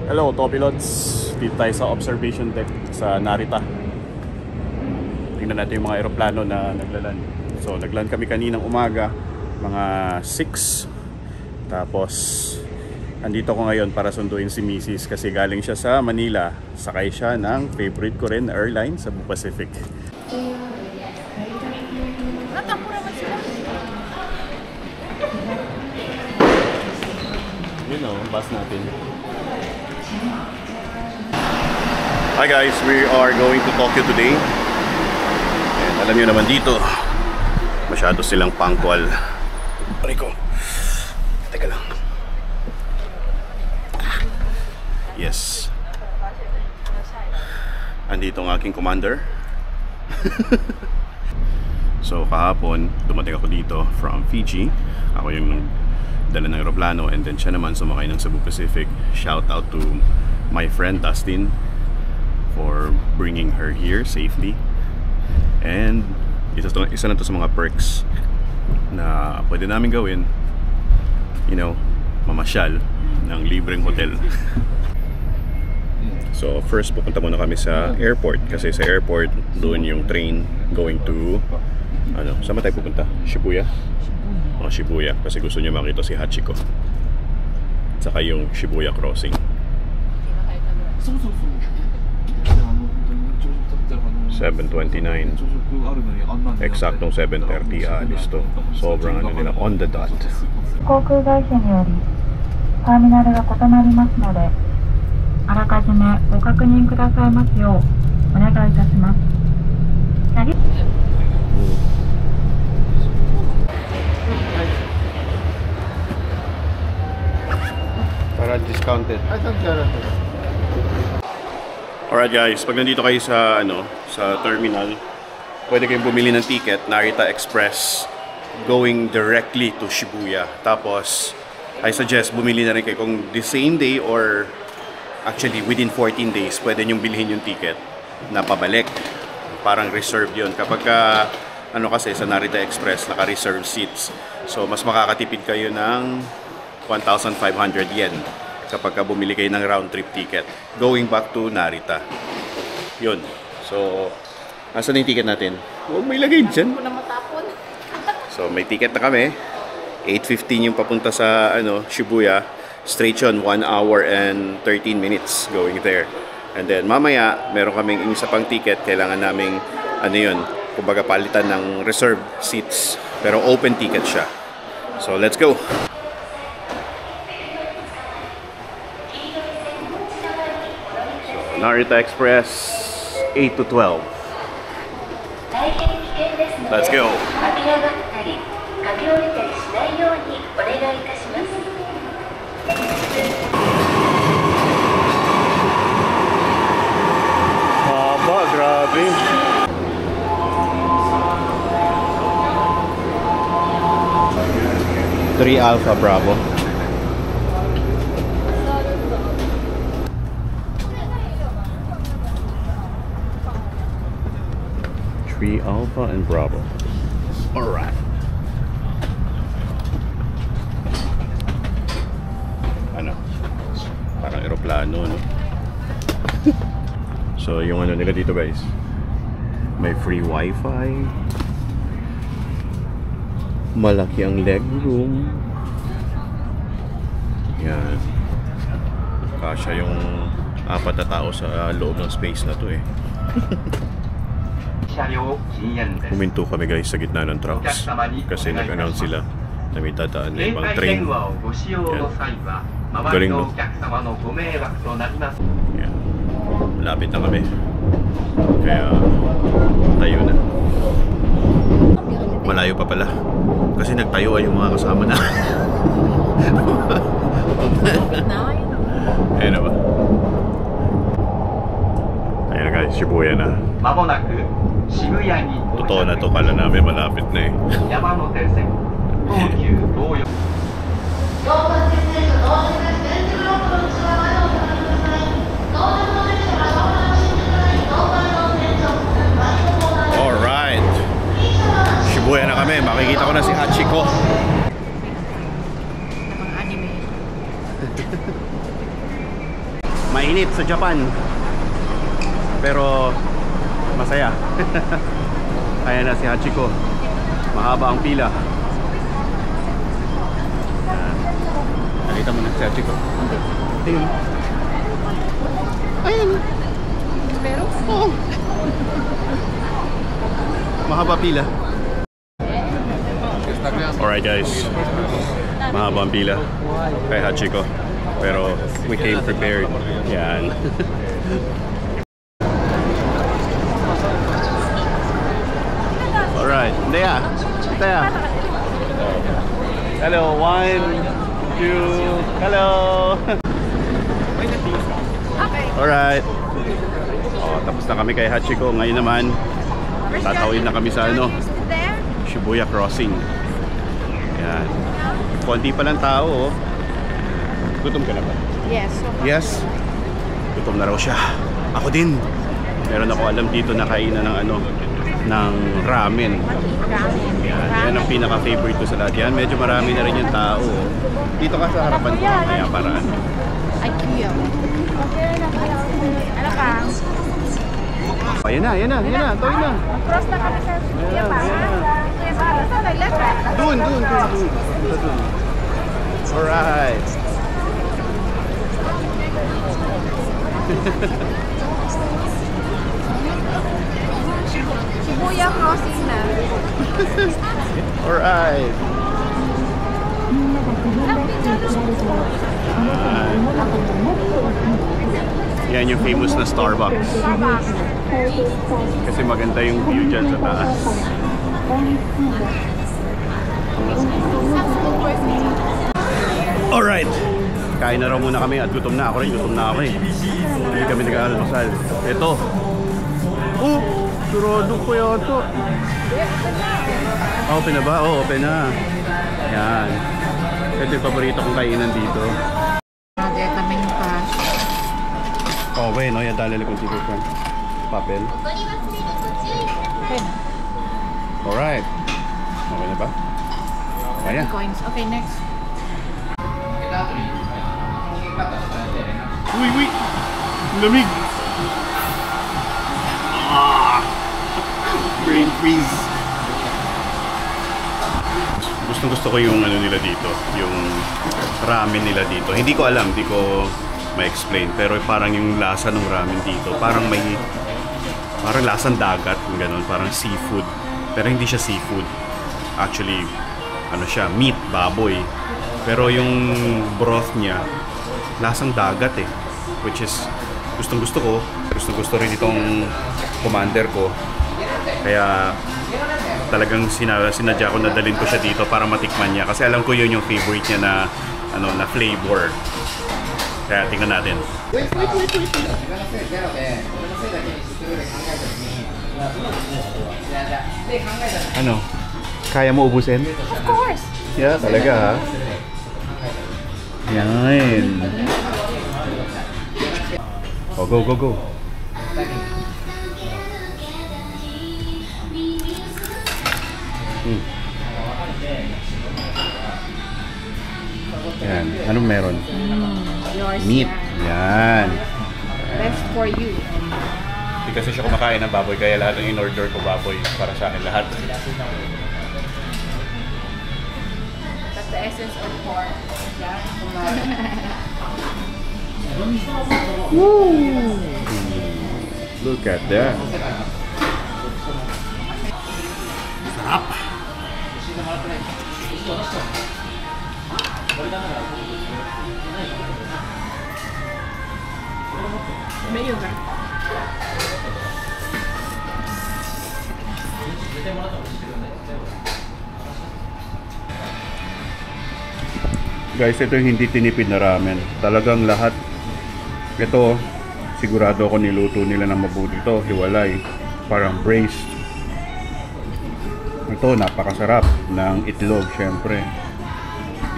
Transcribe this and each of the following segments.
Hello, Topilots. Dito tayo sa observation deck sa Narita. Tingnan natin yung mga aeroplano na naglaland. So, nagland kami kaninang umaga, mga 6. Tapos, andito ko ngayon para sunduin si Mrs. kasi galing siya sa Manila. Sakay siya ng favorite ko rin airline sa Cebu Pacific. Yun o, bus natin. Hi guys, we are going to Tokyo today. And alam nyo naman dito, masyado silang punctual. Rico, teka lang. Yes. Andito ang aking commander. So kahapon, dumating ako dito from Fiji. Ako yung dala ng aeroplano and then siya naman sumakay ng Cebu Pacific. Shout out to my friend Dustin for bringing her here safely. And isa na to sa mga perks na pwede namin gawin, you know, mamasyal ng libreng hotel. So first pupunta muna kami sa airport kasi sa airport doon yung train going to ano, saan tayo pupunta? Shibuya? O Shibuya kasi gusto niya makita si Hachiko. Saka yung Shibuya crossing. 7:29. Eksaktong 7:30 alis to. Sobrang ano nila, on the dot. 航空会社によりターミナルが異なりますので、あらかじめご確認くださいますようお願いいたします。Para discounted. Alright guys, pag nandito kayo sa sa terminal, pwede kayong bumili ng ticket, Narita Express going directly to Shibuya. Tapos I suggest bumili na rin kayo kung the same day or actually within 14 days pwede nyong bilhin yung ticket na pabalik. Parang reserved yun. Kapag kasi sa Narita Express naka-reserve seats. So mas makakatipid kayo ng 1,500 yen kapag bumili kayo ng round trip ticket going back to Narita. Yun. So asan yung ticket natin? Huwag may lagay dyan. So may ticket na kami. 8:15 yung papunta sa Shibuya. Straight yun, 1 hour and 13 minutes going there. And then mamaya meron kaming isa pang ticket. Kailangan naming kumbaga palitan ng reserve seats. Pero open ticket siya. So let's go. Narita Express 8 to 12. Let's go. Haba, grabe. Three Alpha Bravo. Alpha and Bravo. Alright. Parang aeroplano, no? So, yung nila dito guys, may free wifi, malaki ang legroom. Yan. Kasya yung 4 na tao sa loob ng space na to eh. Huminto kami guys sa gitna ng tracks kasi nag-announce sila na may dadaan na ibang train. Yan. Galing, no? Yan. Malapit na kami. Kaya tayo na. Malayo pa pala kasi nagtayo ay yung mga kasama na. Ayan na ba? Ayan na guys, Shibuya na. Totoo na to, kala namin malapit na eh. Alright, Shibuya na kami, makikita ko na si Hachiko. Mainit sa Japan. Pero masaya. Kaya na si Hachiko. Mahaba ang pila. Nakita mo na si Hachiko. Ayun. Ayun. Pero? Oo. Mahaba pila. Alright guys. Mahaba ang pila kay Hachiko. Pero we came prepared. Yan. Alright. Dea. Dea. Hello. 1, 2. Hello. Alright. Oh, tapos na kami kay Hachiko. Ngayon naman, tatawid na kami sa ano, Shibuya Crossing. Yan. Konti pa lang tao. Oh. Gutom ka na ba? Yes. Yes. Gutom na raw siya. Ako din. Meron ako alam dito na kainan ng ano, ng ramen. Yan. Yan ang pinaka-favorite ko sa lahat. Yan, medyo marami na rin yung tao. Dito ka sa harapan ko mamaya para ano. Ay, kiyo. Ano ka? Oh, yan na, yan na, yan na. Tawid na. Cross na kami sa Shibuya pa. Saan nag-left? Doon. Alright. Shibuya Crossing na. Alright. Yan yung famous na Starbucks. Kasi maganda yung view dyan sa taas. Alright. Kain na raw muna kami at gutom na ako rin. Gutom na ako eh. Hindi kami nag-aalmasal. Ito. Oh! Surado ko yata. Open na ba? Oo, open na. Yan. Ito yung paborito kong kainan dito. Oh, bueno, ya dale con tipo con papel. Alright. Okay na ba? Ayan. Coins. Okay, next. Uy! Lamig! Brain freeze. Gusto ko yung ano nila dito, yung ramen nila dito. Hindi ko alam, hindi ko ma-explain, pero parang yung lasa ng ramen dito, parang lasang dagat, yung ganun, parang seafood. Pero hindi siya seafood. Actually, ano siya, meat, baboy. Pero yung broth niya, lasang dagat eh. Which is, gustong-gusto ko. Gustong-gusto rin itong commander ko. Kaya talagang sinadya ko na dalhin ko siya dito para matikman niya. Kasi alam ko yun yung favorite niya na, ano, na flavor. Kaya tingnan natin. Ano? Kaya mo ubusin? Of course. Yeah, talaga ha. Yan. Oh, go. Yan. Anong meron? Yours. Meat. Yan. Best for you. Hindi kasi siya kumakain ng baboy, kaya lahat ng in-order ko baboy para sa akin lahat. That's the essence of pork. Yeah. Look at that. Sarap. Mayo ka. Guys, ito yung hindi tinipid na ramen. Talagang lahat. Ito, sigurado ako niluto nila ng mabuti. Ito, hiwalay. Parang braised. Ito, napakasarap ng itlog, syempre.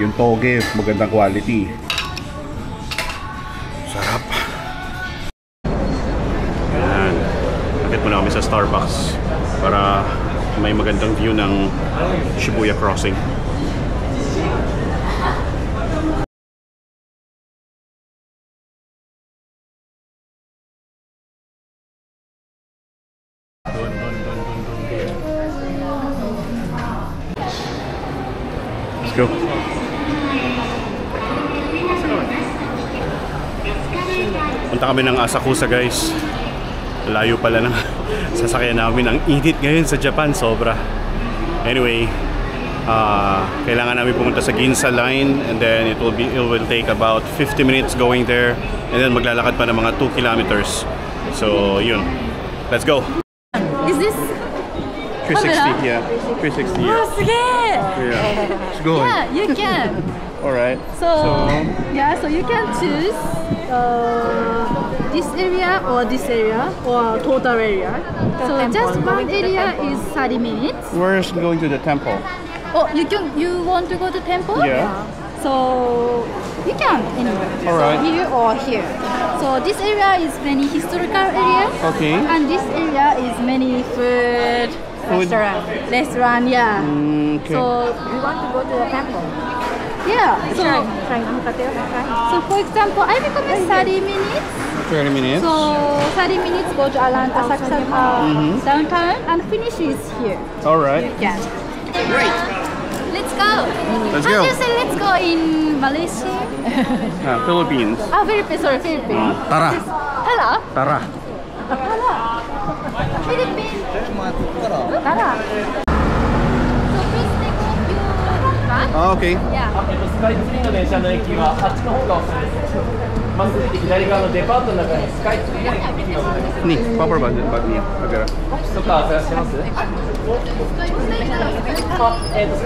Yung toge, magandang quality. Sarap. Ayan. Akit muna kami sa Starbucks para may magandang view ng Shibuya Crossing. go. Punta kami ng Asakusa guys. Layo pala ng sasakyan namin. Ang init ngayon sa Japan, sobra. Anyway, kailangan namin pumunta sa Ginza line, and then it will take about 50 minutes going there, and then maglalakad pa ng mga 2 kilometers. So yun, let's go. Is this 360, yeah. 360, yeah. Oh, Yeah. Let's go. yeah, you can. Alright. So yeah, so you can choose this area or total area. So just one area is 30 minutes. We're going to the temple. Oh, you want to go to temple? Yeah. So you can anywhere. Alright. So here or here. So this area is many historical areas. Okay. And this area is many food. Restaurant, yeah. Okay. So you want to go to the temple? Yeah. So for example, I recommend 30 minutes. 30 minutes. So 30 minutes go to around Asakusa downtown and finish is here. Alright. Yeah. Great. Let's go. Let's How go. do you say let's go in Malaysia? Philippines. Oh, sorry, Philippines. Tara. Hello. Tara. Philippines. Tara. So please take off your bag. Oh, okay. Yeah. スカイツリーの電車の駅はあっちの方がおすすめです。まっすぐ行って左側のデパートの中にスカイツリーの駅がございます。 Ni, proper bag niya. Agara. とか探してます？スカイ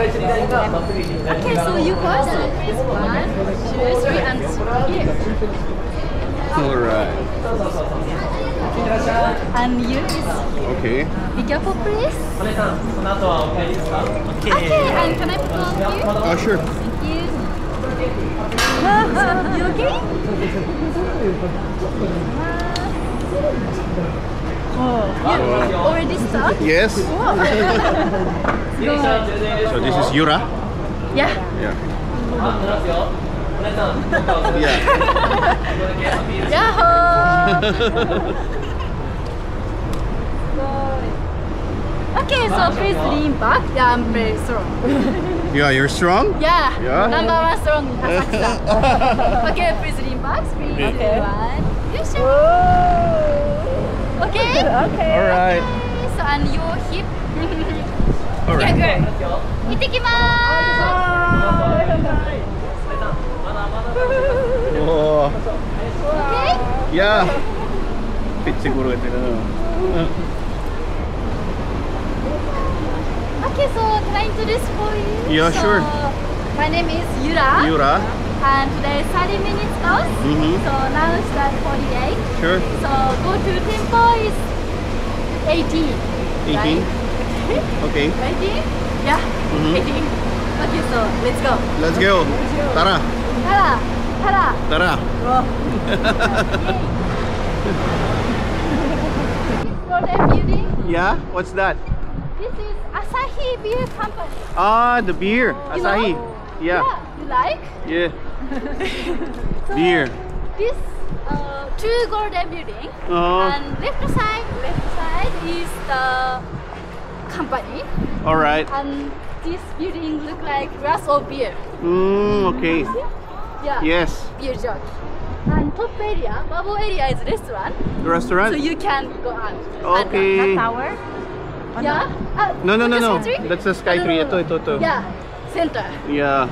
ツリーラインがまっすぐ行って左 Okay, 側 so の you first is 1, 2, 3, and here. Alright. And you is Okay. be careful, please. お姉さん、その後はお帰りですか？ Okay, and can I put on here? Oh, sure. Thank you. You okay? Oh, you already start? Yes. So this is Yura. Yeah. Yeah. あ、乗りますよ。お姉さん、どうかお Yeah. Yahoo! Okay, so please lean back. Yeah, I'm very strong. Yeah, you're strong? Yeah, Yeah? number 1 strong in Asakusa. Okay, please lean back. 3, 2, 1. You should. Okay? Okay. Alright. So, and your hip. Alright. Yeah, good. 行ってきまOh. ーす。Okay? Yeah. Fit siguro ito na. Okay, so can I introduce for you? Yeah, so, sure. My name is Yura. Yura. And today is 30 minutes course. So now it's at 48. Sure. So go to temple is 18. 18? Right? Okay. 18? Yeah, 18. Okay, so let's go. Let's go. Tara. Tara! Tara! Tara. This golden building, Yeah? What's that? this is Asahi Beer Company. Ah, the beer. You Asahi. know? Yeah. You like? Yeah. So, Beer. This two golden building, Oh. and left side is the company, Alright. and this building look like glass of beer. Okay. Yeah. Yes. Beer jug. And top area, bubble area is restaurant, The restaurant? so you can go out. Okay. Tower. Yeah. No. Skytree? That's the Skytree. No. Ito. Yeah. Center. Yeah.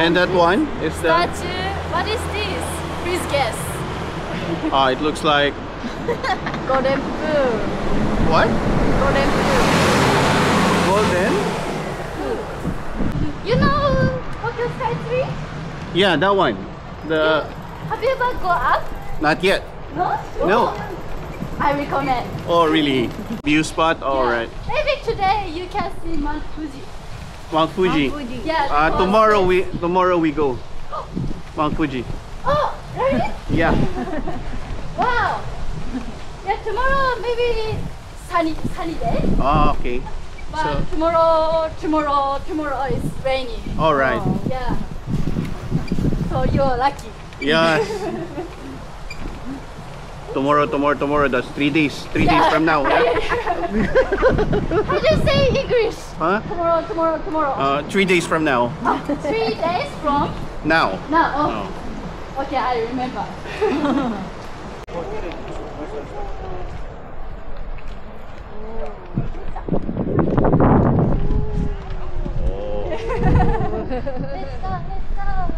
And that one is the... Statue. What is this? Please guess. Ah, it looks like... Golden blue. What? Golden blue. Golden? You know Tokyo Skytree? Yeah, that one. The... Have you ever go up? Not yet. No? No. Oh, I recommend. Oh, really? View spot? Alright. Yeah. Maybe today you can see Mount Fuji. Mount Fuji. Yeah. Tomorrow we go. Mount Fuji. Oh, really? Yeah. Wow. Yeah, tomorrow maybe sunny day. Ah, okay. But So- tomorrow is rainy. Alright. Yeah. So you're lucky. Yeah. Tomorrow. That's 3 days. 3 days from now. How do you say English? Huh? Tomorrow. 3 days from now. 3 days from Now. now. Oh. Oh. Okay, I remember.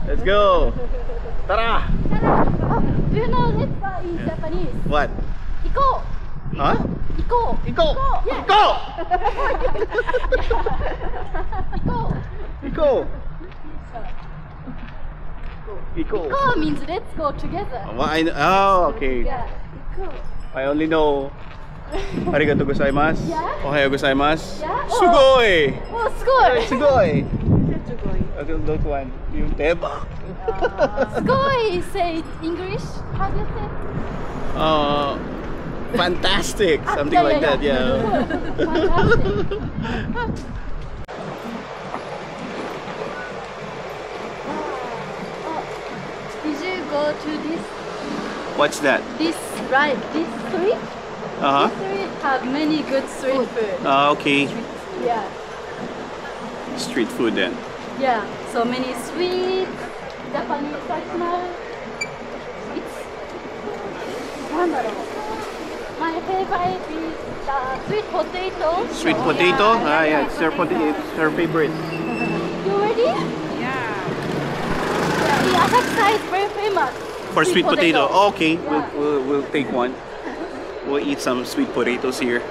Let's go. Tara. Do you know let's go in Japanese? What? Iko. Huh? Iko. Iko. Yeah. Iko. Iko. Iko. Iko. Iko means let's go together. Okay. Yeah. Iko. I only know arigato gozaimasu. Yeah. Ohayo gozaimasu. Yeah. Sugoi. Oh, sugoi. Sugoi. That one. Yung teba. Sugoi say English. How do you say? Fantastic. Something like that. Yeah. Fantastic. Did you go to this What's that? this street? Uh-huh. Street have many good street food. Okay. Yeah. Street food then. Yeah. So many sweet Japanese traditional. It's wonderful. My favorite is the sweet potato. Sweet potato? Yeah, it's her favorite. You ready? Yeah. In Asakusa is very famous. For sweet potato. Okay, Yeah. we'll take one. We'll eat some sweet potatoes here.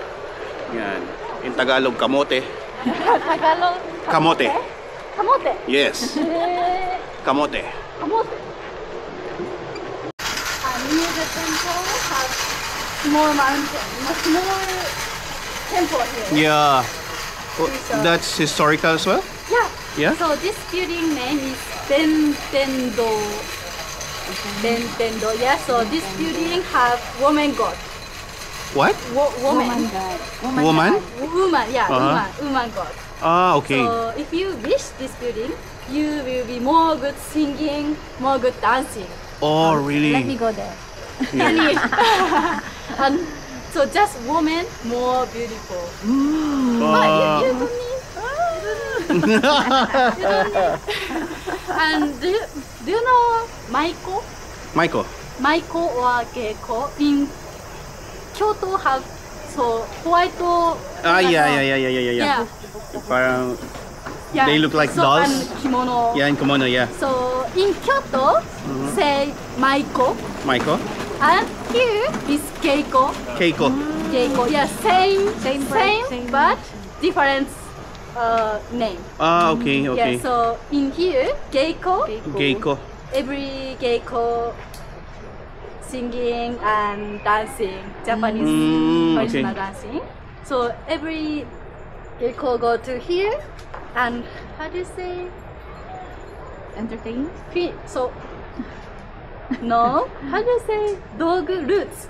Yan. In Tagalog, kamote. Tagalog. Kamote. Kamote. Yes. Eh, Kamote. kamote. And near the temple have small mountain, small temple here. Yeah. That's historical as well? Yeah. Yeah? So this building name is Bentendo. Bentendo. Yeah. So this building have woman god. What? Woman. Woman? Woman. Yeah. Uh-huh. Woman god. Ah, okay. So if you wish this building, you will be more good singing, more good dancing. Oh, really? Let me go there. Yeah. And so just woman more beautiful. Ah. You don't need. You don't need. And do you know Maiko? Maiko. Maiko or Geiko in Kyoto have so white. Yeah. Parang Yeah. They look like so, dolls? And kimono. yeah, in kimono, yeah. So in Kyoto, say Maiko, Maiko. and here is Keiko. Keiko. Keiko, yeah, same, but different name. Ah, okay. Yeah, so in here, Keiko, Keiko. every Keiko singing and dancing, Japanese traditional dancing. So every Keiko go to here, and how do you say? Entertain? So no, how do you say? Dogu roots.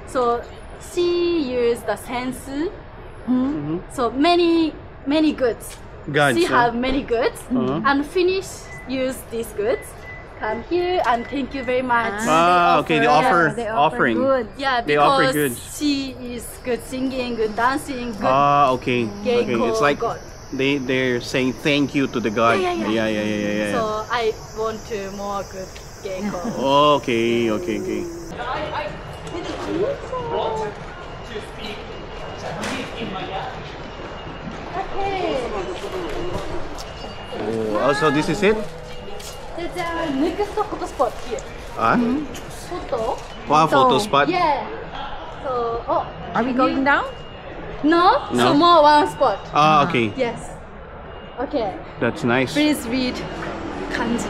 So she used the sensu. So many goods. Gods, She huh? have many goods, and finish use these goods. Come here and thank you very much. Ah, okay. They offer They offer offering. good. Yeah, They offer because goods. she is good singing, good dancing, good. Ah, okay. Okay. Keiko It's like god. they're saying thank you to the god. Yeah. Yeah. So I want to more good Keiko. Okay. Okay. Oh, so this is it? There's a next photo spot here. Ah? Photo. Wow, photo spot. Yeah. So Are we going down? No. No. So more one spot. Ah, okay. Yes. Okay. That's nice. Please read kanji.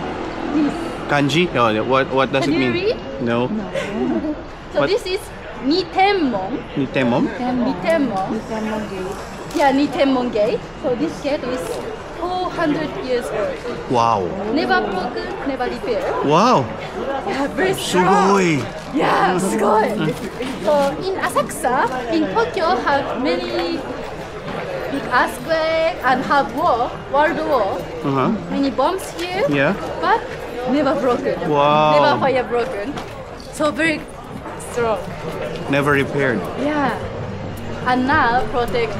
Please. Kanji? Oh, what does Can it you mean? read? No. So What? this is Nitenmon. Nitemon? Nitenmon. Yeah, Nitenmon gate. So this gate is 400 years old. Wow. Never broken, never repaired. Wow. Yeah, very strong. Sugoi. Yeah, sugoi. So in Asakusa, in Tokyo, have many big earthquake and have world war. Uh-huh. Many bombs here. Yeah. But never broken. Wow. Never fire broken. So very strong. Never repaired. Yeah. And now protect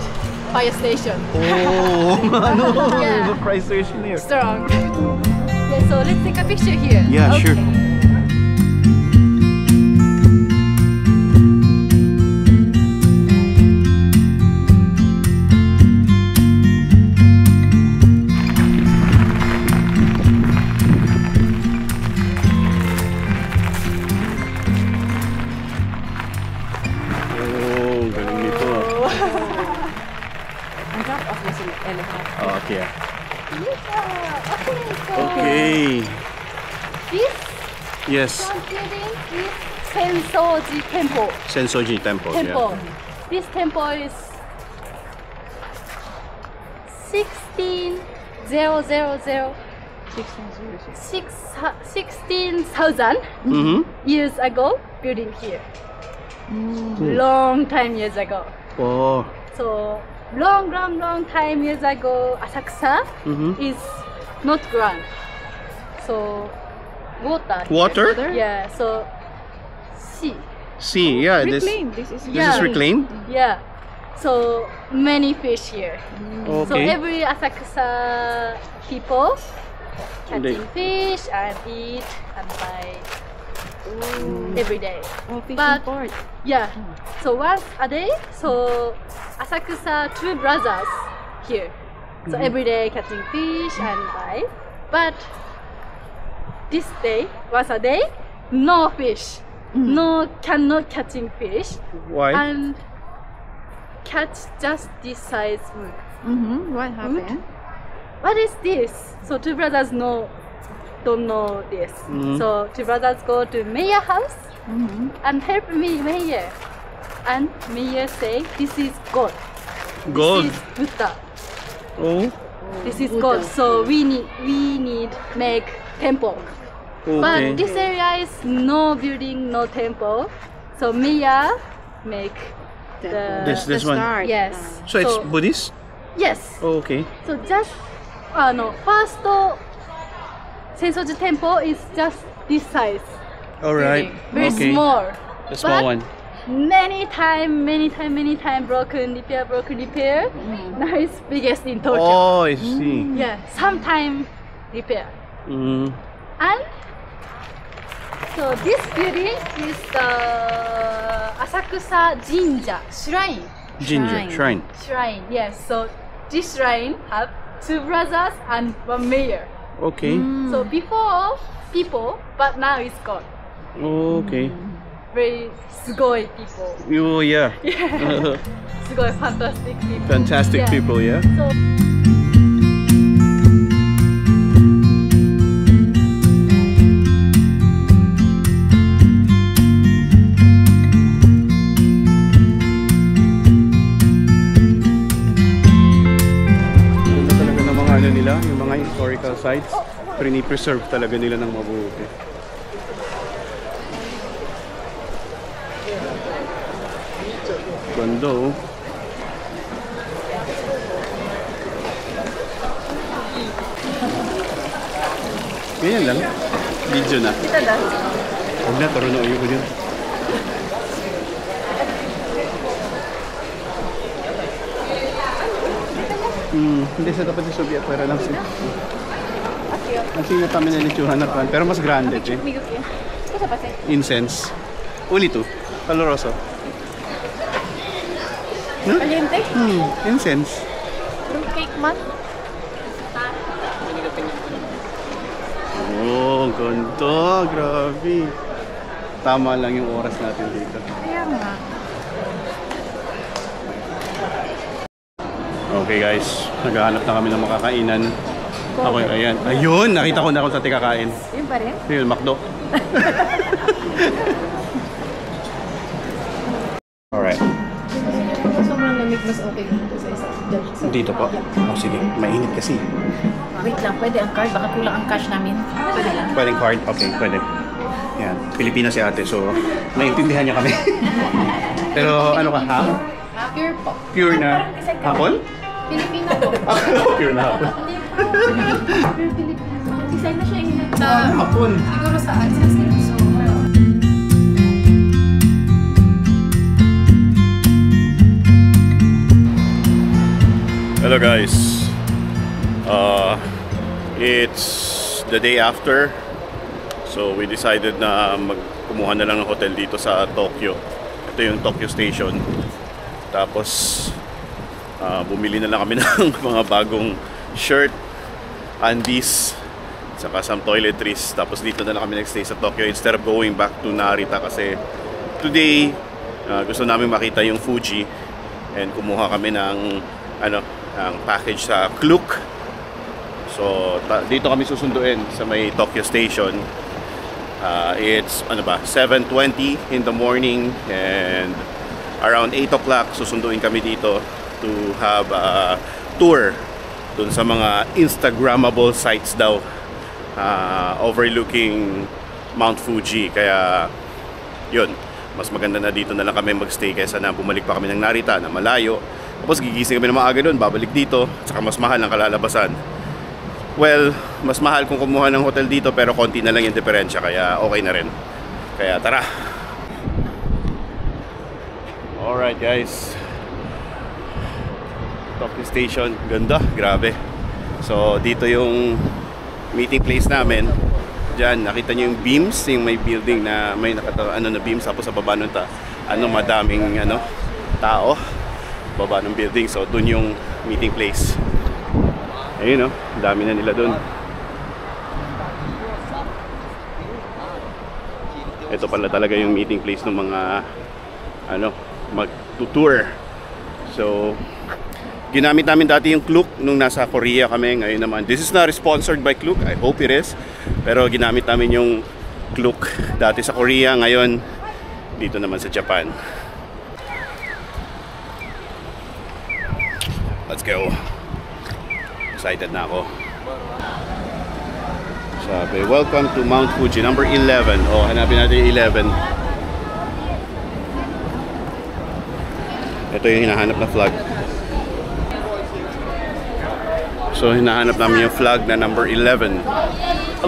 fire station. Oh, no, Yeah. the price station here. Strong. Yeah, so let's take a picture here. Yeah, Okay. sure. Oh, galing nito. On top of this elephant. Oh, okay. Yeah. Okay, so Okay. this Yes. building is Sensoji Temple. Sensoji Temple. Temple. This temple is 16,000 16,000 Yeah. Mm-hmm. years ago building here. Long time years ago. Oh. So long time years ago, Asakusa Mm-hmm. is not ground. So water. here. Water? Yeah. So sea. Sea. Yeah. This Reclaimed. This is is reclaimed. Yeah. So many fish here. So Okay. every Asakusa people catching They- fish and eat and buy every day. Oh, fishing But- port. Yeah. So once a day, so Asakusa two brothers here. So every day catching fish and buy. But this day, once a day, no fish. No, cannot catching fish. Why? And catch just this size wood. What happened? What is this? So two brothers don't know this. Mhm. So two brothers go to mayor house and help me mayor. And mayor say this is God. Gold. This is Buddha. Oh. This is Buddha. God. So we need make temple. Okay. But this area is no building, no temple. So mayor make the This one. Start. yes. So it's Buddhist? yes. Oh, okay. So just first Sensoji temple is just this size. All right. Very okay. small. The small But one. Many time broken, repair. Now it's biggest in Tokyo. Oh, I see. Yeah, sometime repair. Mm. And so this building is the Asakusa Jinja Shrine. Ginger shrine. Shrine, yes. So this shrine have two brothers and one mayor. Okay. So before people, but now it's gone. Okay. Very sugoi people. Oh, yeah. Sugoi fantastic people. Fantastic Yeah. people, yeah. So Ganda talaga ng mga ano nila, yung mga historical sites. Preserve talaga nila ng mabuti. Ganda oh. Ganyan lang. Video na. kita dah. Huwag na, taro na ayoko din. Hindi sa dapat yung Soviet, pero lang siya. Ang singat kami na nitsuhan na pan, pero mas grande eh. Kita pasal. Incense. Ulito. Caloroso. Caliente. Incense. Cake man. Oh, ganito. Grabe. Tama lang yung oras natin dito. Kaya nga. Okay guys, naghahanap na kami ng makakainan. Ako, ayan. Ayun, nakita ko na kung sa tikakain. Yun pa rin? Yun, McDo. Alright. Sobrang lamig, mas okay dito sa isa. Dito po. Oh, sige. Mainit kasi. Wait lang, pwede ang card. Baka kulang ang cash namin. Pwede lang. Pwedeng card? Okay, pwede. Yan. Pilipina si ate, so naiintindihan niya kami. Pero ano ka, ha? Pure po. Pure na hapon? Pilipino po. Pure na hapon. Pure Pilipino. Design na siya yung Hapon. siguro sa ancestors. So, Hello guys. It's the day after. So we decided na kumuha na lang ng hotel dito sa Tokyo. Ito yung Tokyo Station. Tapos bumili na lang kami ng mga bagong shirt, undies, saka some toiletries. Tapos dito na lang kami nagstay sa Tokyo instead of going back to Narita kasi today gusto namin makita yung Fuji and kumuha kami ng ang package sa Klook. So dito kami susunduin sa may Tokyo Station. It's 7:20 in the morning and around 8 o'clock susunduin kami dito to have a tour dun sa mga Instagrammable sites daw overlooking Mount Fuji. Kaya yun, mas maganda na dito na lang kami magstay kaysa na bumalik pa kami ng Narita na malayo. Tapos gigising kami ng maaga doon, babalik dito, saka mas mahal ang kalalabasan. Well, mas mahal kung kumuha ng hotel dito pero konti na lang yung diferensya, kaya okay na rin. Kaya tara! Alright guys, Tokyo Station, ganda, grabe. So dito yung meeting place namin. Diyan, nakita nyo yung beams, yung may building na may na beams, tapos sa baba nun madaming tao baba ng building. So dun yung meeting place. Ayun dami na nila dun. Ito pala talaga yung meeting place ng mga mag-tour. So ginamit namin dati yung Klook nung nasa Korea kami. Ngayon naman, this is not sponsored by Klook, I hope it is, pero ginamit namin yung Klook dati sa Korea, ngayon dito naman sa Japan. Let's go. Excited na ako. Sabi, welcome to Mount Fuji, number 11. Oh, hanapin natin yung 11. Ito yung hinahanap na flag. So, hinahanap namin yung flag na number 11.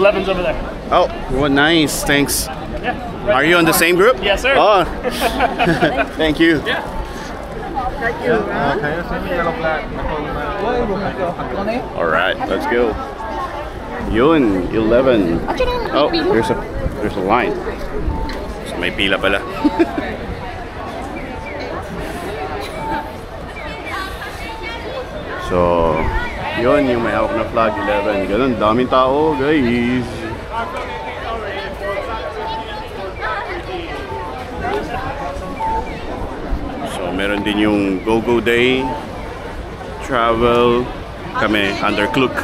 11's over there. Oh, well, nice. Thanks. Yeah. Are you on the same group? Yes, sir. Oh, thank you. Yeah. Alright, let's go. Yun, 11. Oh, there's a line. So, may pila pala. So, yun yung may hawak na flag, 11. Ganun, daming tao, guys. So, meron din yung Go-Go Day, travel, kami under Klook.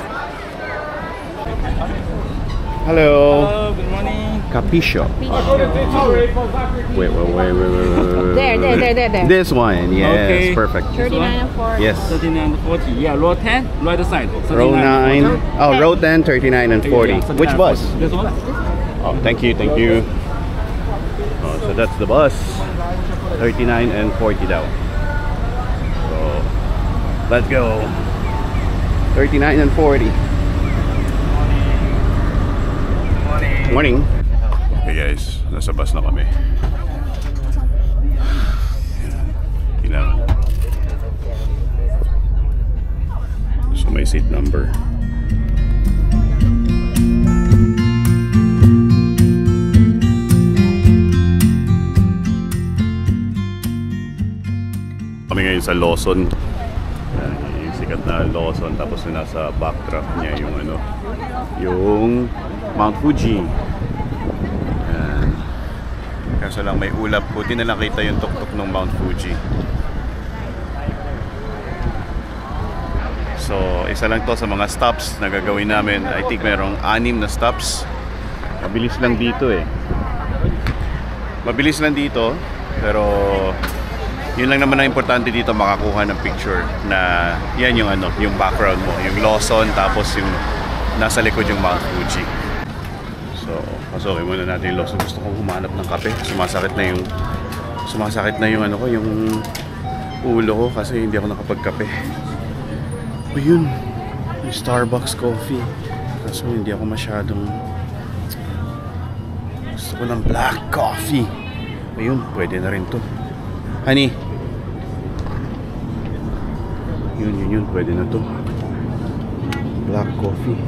Hello. Hello, good morning. Capisho. Wait. There. This one, yes, Okay. perfect. 39 and 4. Yes. 39 and 40. Yeah, row 10, right side. Row 9. Oh, row 10, 39 and 40. Yeah, Which 39 and bus? 40. This one? Oh, thank you. Oh, so that's the bus. 39 and 40 daw. So, let's go. 39 and 40. Morning. Hey guys, nasa bus na kami. So may seat number. Kami ngayon sa Lawson. Yung sikat na Lawson, tapos nasa backdrop niya yung Mount Fuji. Ayan. Kaso lang may ulap, buti na lang kita yung tuktok ng Mount Fuji. So isa lang to sa mga stops na gagawin namin. I think merong 6 na stops. Mabilis lang dito Mabilis lang dito, pero yun lang naman ang importante dito, makakuha ng picture na yan yung yung background mo, yung Lawson, tapos yung nasa likod yung Mount Fuji. So, pasukin muna natin yung Lawson. Gusto kong humanap ng kape. Sumasakit na yung yung ulo ko kasi hindi ako nakapagkape. O yun, yung Starbucks coffee. Kaso hindi ako masyadong gusto ko ng black coffee. Ayun, pwede na rin to. Honey. Yun, pwede na to. Black coffee.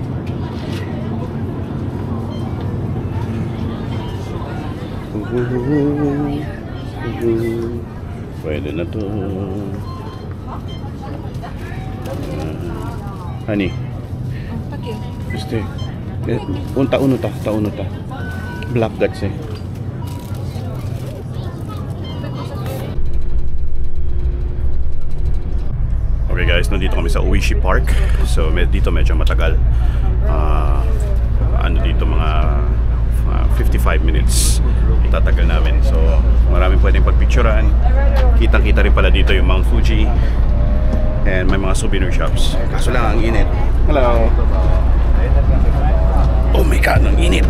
Pwede na to. Honey. Este. Taon ta. Black guts eh. Okay guys, nandito kami sa Oishi Park. So dito medyo matagal. Dito mga 55 minutes itatagal namin. So maraming pwedeng pagpicturean. Kitang-kita rin pala dito yung Mount Fuji. And may mga souvenir shops. Kaso lang ang init. Hello. Oh my God, ang init.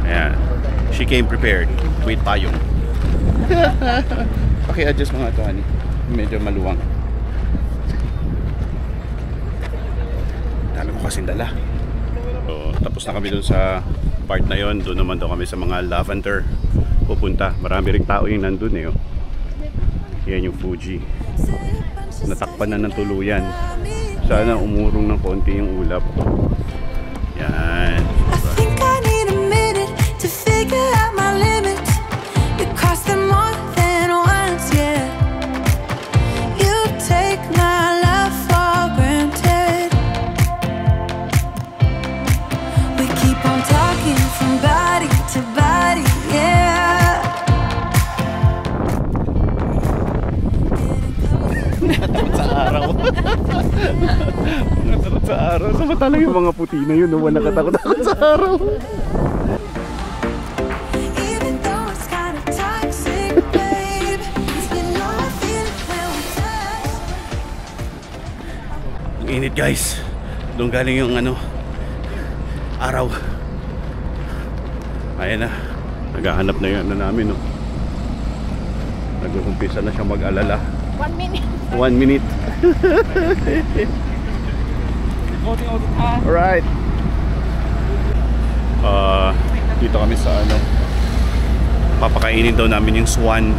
Ayan. She came prepared with payong. Paki-adjust mga ito, honey. Medyo maluwang. Dami ko kasing dala. So, tapos na kami dun sa part na yon. Doon naman daw kami sa mga lavender pupunta. Marami ring tao yung nandun eh. Oh. Yan yung Fuji. Natakpan na ng tuluyan. Sana umurong ng konti yung ulap. Yan. Nakatakot sa araw. Samantala yung mga puti na yun, wala nakatakot sa araw. Ang init guys. Doon galing yung araw. Ayan na. Naghahanap na yun namin. No? Nag-umpisa na siya mag-alala. 1 minute. 1 minute. Alright. Dito kami sa papakainin daw namin yung swan.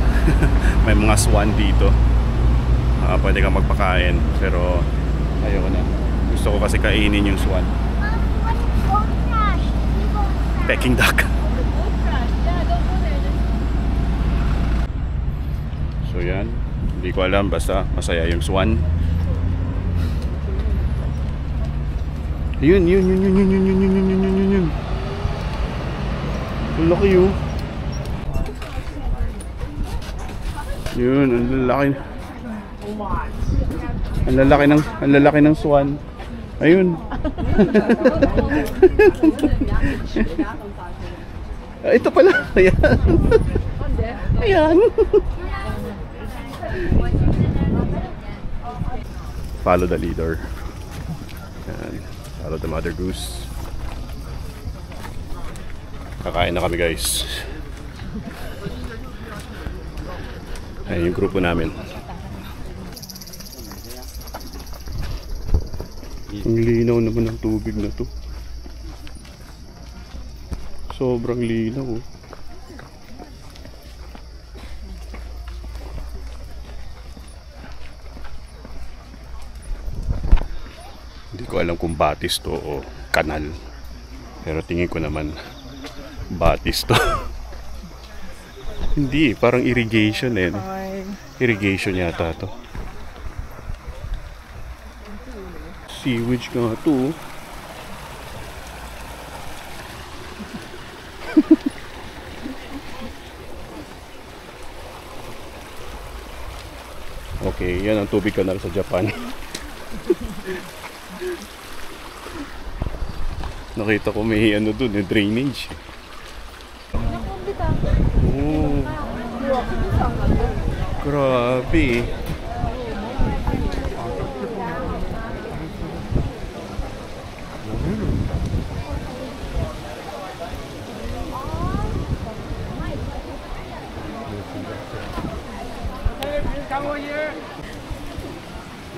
May mga swan dito. Pwede kang magpakain. Pero ayoko na. Gusto ko kasi kainin yung swan. Peking duck. So yan. Hindi ko alam, basta masaya yung swan. Yun. Ang laki yun. Yun, ang lalaki ng swan. Ayun. Ito pala. Ayan. Ayan. Follow the leader. Ayan. Follow the mother goose. Kakain na kami guys. Ayan yung grupo namin. Ang linaw naman ng tubig na to. Sobrang linaw oh. Hindi ko alam kung batis to o kanal. Pero tingin ko naman batis to. Hindi, parang irrigation eh. No? Irrigation yata to. Sewage nga to. Okay, yan ang tubig kanal sa Japan. Nakita ko may doon, yung drainage. Oh. Grabe.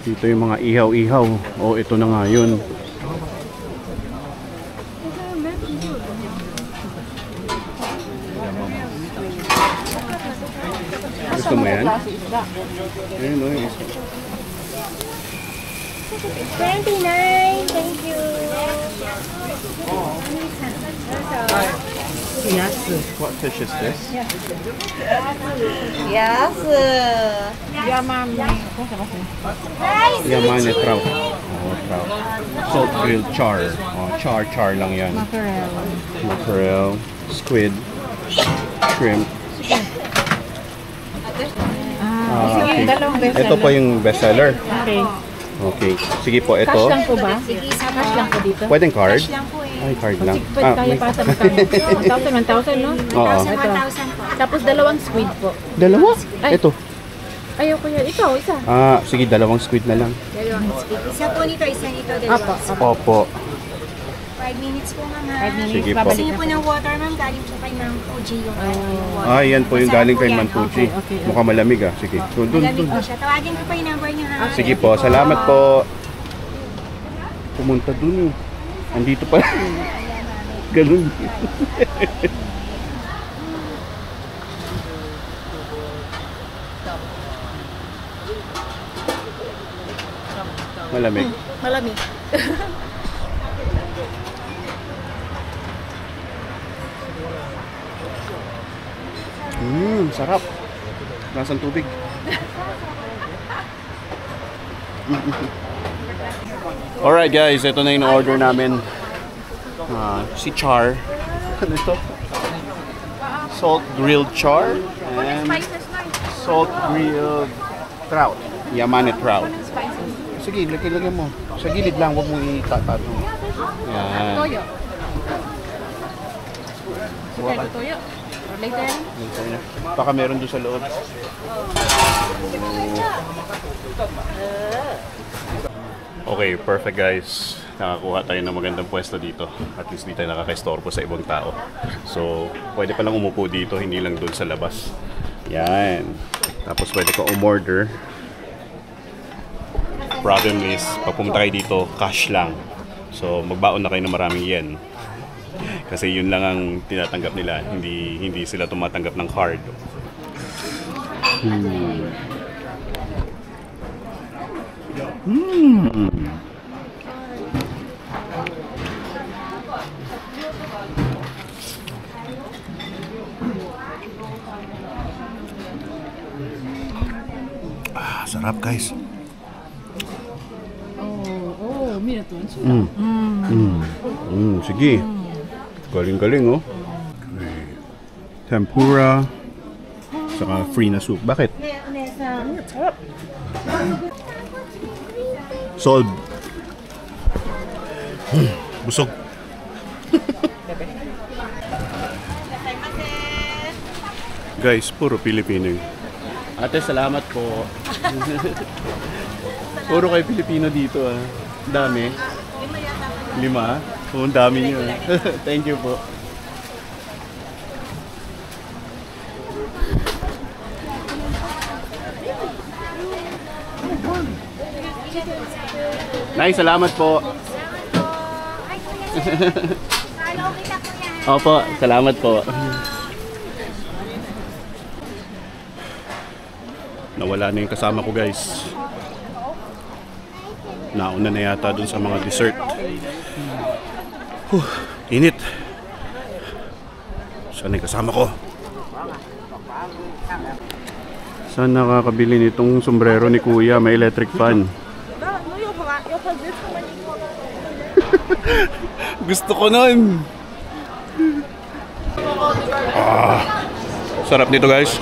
Dito yung mga ihaw-ihaw. Oh, ito na nga yun. Gusto mo yan? Klase isda. Ayun, oh, yung isa. 29, thank you. Yes. What fish is this? Yes. Yamame. Yamane trout. Oh, trout. Salt grilled char. Oh, char lang yan. Mackerel. Mackerel, squid, shrimp. Sige, dalawang bestseller. Ito po yung bestseller. Okay. Okay. Sige po, Cash ito. lang po ba? Cash lang po dito. Pwedeng card? Ay, card lang. Pwede kaya pa sa magkano? 1,000, 1,000, no? Oo. Ito. Tapos dalawang squid po. Dalawa? Ay. Ito. Ayaw ko yan. Ikaw, isa. Sige, dalawang squid na lang. Isa po nito, isa nito. Apo. Opo. 5 minutes po, ma'am. 5 minutes. Sige po. Gusto niyo po ng water, ma'am? Galing po kay Ma'am Fuji yung water. Yan po yung galing kay Masarap po yan. Manpuchi. Okay. Mukhang malamig Sige. Dun. Malamig po siya. Tawagin ko pa yung number niyo, ha? Sige po, salamat po. Pumunta dun Andito pa. Ganun. Malamig. Malamig. Sarap. Lasang tubig. Alright guys, ito na yung order namin. Si char. Ano ito? Salt grilled char and salt grilled trout. Yamane trout. Sige, lagay mo. Sa gilid lang, huwag mo itatatong. Yan. Toyo. Toyo. Or later. Baka meron doon sa loob. Okay, perfect guys. Nakakuha tayo ng magandang pwesto dito. At least di tayo nakaka-istorbo sa ibang tao. So, pwede palang umupo dito, hindi lang doon sa labas. Yan. Tapos pwede ka umorder. Problem is, pag pumunta kayo dito, cash lang. So, magbaon na kayo ng maraming yen. Kasi yun lang ang tinatanggap nila. Hindi sila tumatanggap ng card. Sarap guys. Sige. Galing-galing Tempura. Saka free na soup. Bakit? Solve. Busog. Guys, puro Pilipino. Ate, salamat po. Puro kayo Pilipino dito Dami. 5? Oo, ang dami niyo. Thank you po. Nay, salamat po. Opo, salamat po. Nawala na yung kasama ko guys. Nauna na yata dun sa mga dessert. Init. Saan yung kasama ko? Saan nakakabili nitong sombrero ni Kuya? May electric fan. Gusto ko nun. Sarap nito guys.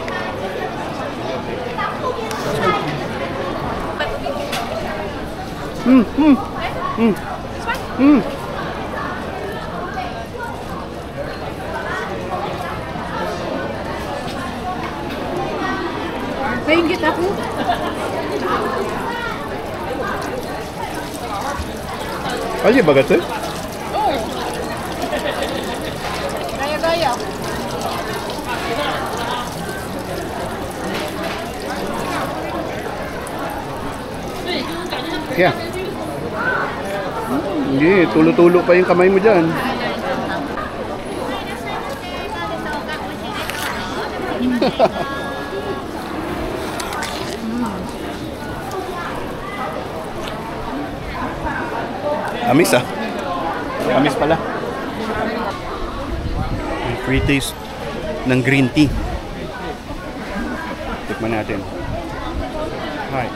Paingit ako. Kaya ba kasi? Gaya-gaya. Yeah. Hindi, tulo-tulo pa yung kamay mo dyan. Amis ah. Amis pala. May free taste ng green tea. Tikman natin. Hi.